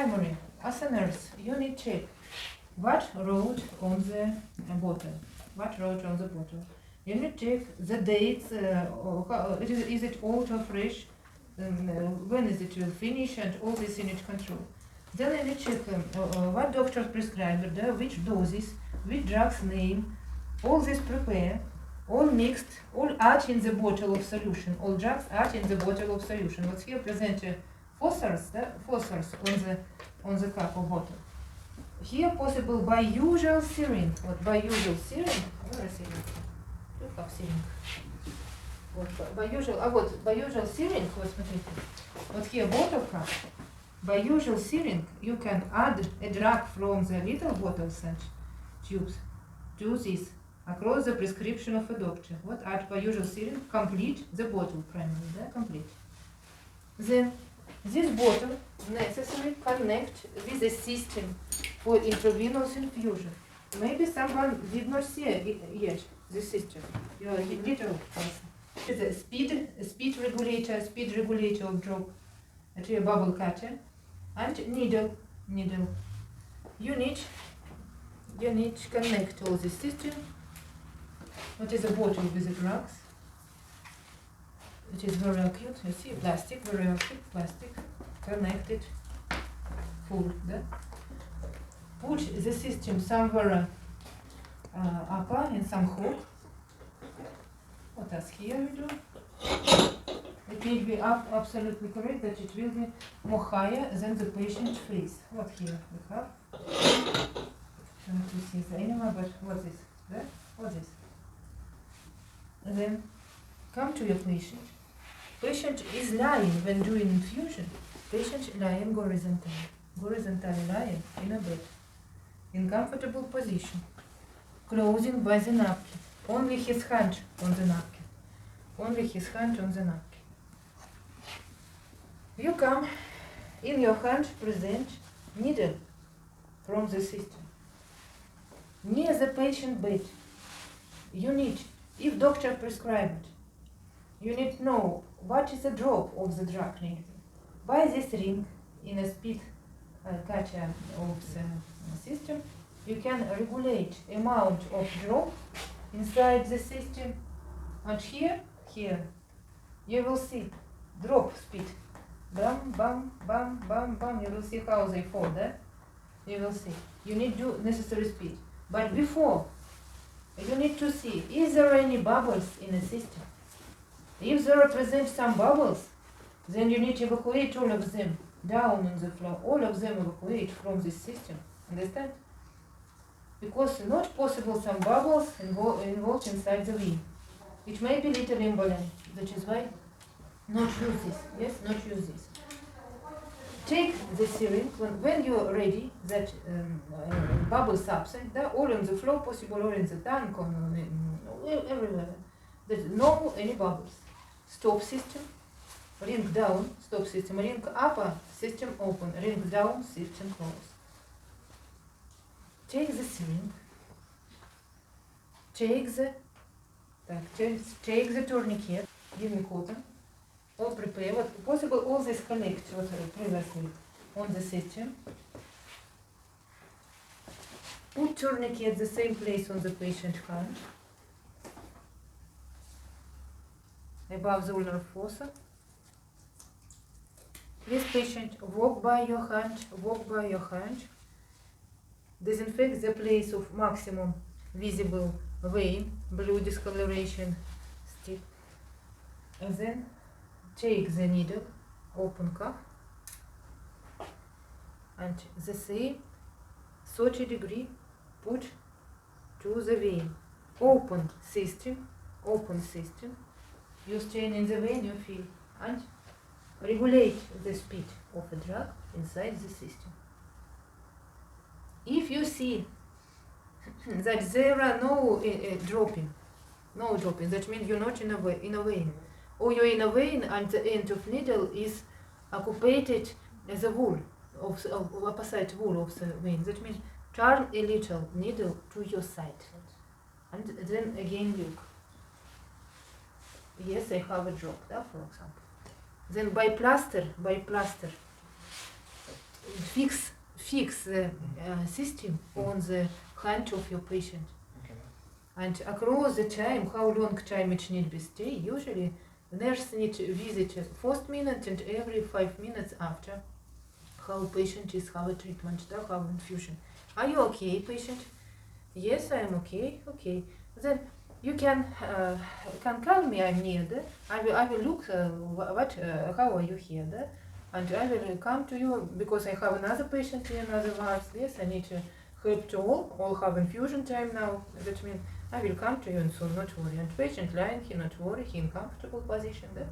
primary, as a nurse, you need to check what wrote on the bottle. What wrote on the bottle. You need to check the dates, is it old or fresh, when is it will finish, and all this you need to control. Then you need to check what doctor prescribed, which doses, which drugs name, all this prepare, all mixed, all add in the bottle of solution, all drugs add in the bottle of solution. What's here present phosphorus on the cup or bottle. Here possible by usual syringe. What by usual syringe? Where is syringe? Look up syringe. What by usual syringe, вот смотрите. Вот here bottle cup. By usual syringe you can add a drug from the little bottles and tubes to this across the prescription of a doctor. What add by usual syringe? Complete the bottle primarily, complete. Then this bottle necessarily connect with a system for intravenous infusion. Maybe someone did not see yet the system. You are a little person. It's a speed regulator of drop, a bubble cutter, and needle. You need to connect all the system. What is a bottle with the drugs? It is very acute, you see, plastic, very acute, plastic, connected, full. Да? Put the system somewhere upper in some hook. What else here we do? It will be absolutely correct that it will be more higher than the patient face. What here we have? Trying to see the animal, but what's this? That? What's this? And then come to your patient. Patient is lying when doing infusion. Patient lying horizontally lying in a bed, in comfortable position, closing by the napkin. Only his hand on the napkin. Only his hand on the napkin. You come, in your hand present needle from the system. Near the patient bed, you need, if doctor prescribed, you need to know what is the drop of the drug needed. By this ring, in a speed catcher of the system, you can regulate amount of drop inside the system. And here, you will see drop speed. Bam, bam, bam, bam, bam. You will see how they fall, eh? You will see. You need to do necessary speed. But before, you need to see, is there any bubbles in the system? If there represent some bubbles, then you need to evacuate all of them down on the floor. All of them evacuate from this system. Understand? Because not possible some bubbles involved inside the vein. It may be little embolism. That is why not use this. Yes, not use this. Take the syringe when you are ready, that bubbles absent, all on the floor, possible or in the tank, everywhere. There's no any bubbles. Stop system, ring down, stop system, ring upper, system open, ring down, system close. Take the syringe, take the tourniquet, give me cotton, all prepare, what possible, all this connect what previously on the system. Put tourniquet at the same place on the patient hand, above the ulnar fossa. Please, patient, walk by your hand, disinfect the place of maximum visible vein, blue discoloration stick, and then take the needle, open cuff, and the same 30-degree put to the vein. Open system, you strain in the vein, you feel, and regulate the speed of a drug inside the system. If you see that there are no dropping, that means you're not in a vein, or you're in a vein and the end of needle is occupied as a wool of opposite wool of the vein. That means turn a little needle to your side, and then again look. Yes, I have a drop, for example. Then by plaster, fix the system on the hand of your patient. Okay. And across the time, how long time it need to stay? Usually, nurse need to visit first minute and every 5 minutes after. How patient is, how treatment, how infusion. Are you okay, patient? Yes, I am okay. Okay. Then you can call me. I'm near there. I will look how are you here there, and I will come to you because I have another patient here, another wards. Yes, I need to help to all have infusion time now. That means I will come to you and soon. Not worry. And patient lying, he not worry. He in comfortable position there.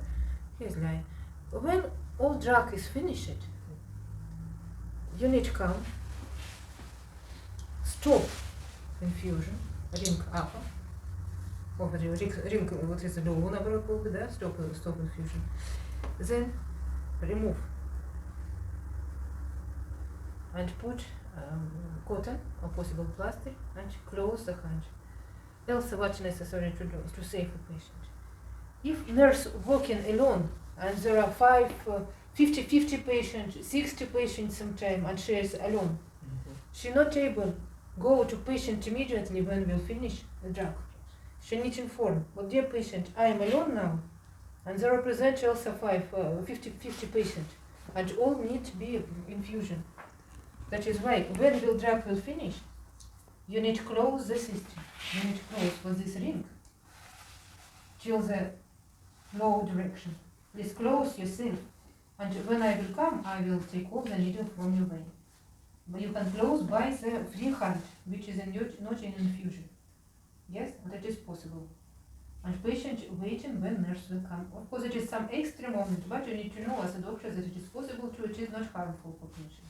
He is lying. When all drug is finished, you need to come. Stop infusion. Ring up. Over the ring, what is the low number of there? Stop infusion. Then remove and put cotton or possible plaster and close the hand. Else what's necessary to do to save the patient. If nurse working alone and there are 50 patients, 60 patients sometime and she is alone, she not able go to patient immediately when we'll finish the drug. She needs to inform, well, dear patient, I am alone now, and there represent also 50 patients, and all need to be infusion. That is why when the drug will finish, you need to close the system. You need to close for this ring till the low direction. Please close yourself, and when I will come, I will take off the needle from your vein. But you can close by the free hand, which is not in infusion. Yes, that is possible. And patient waiting when nurse will come. Of course, it is some extra moment, but you need to know as a doctor that it is possible to, it is not harmful for patient.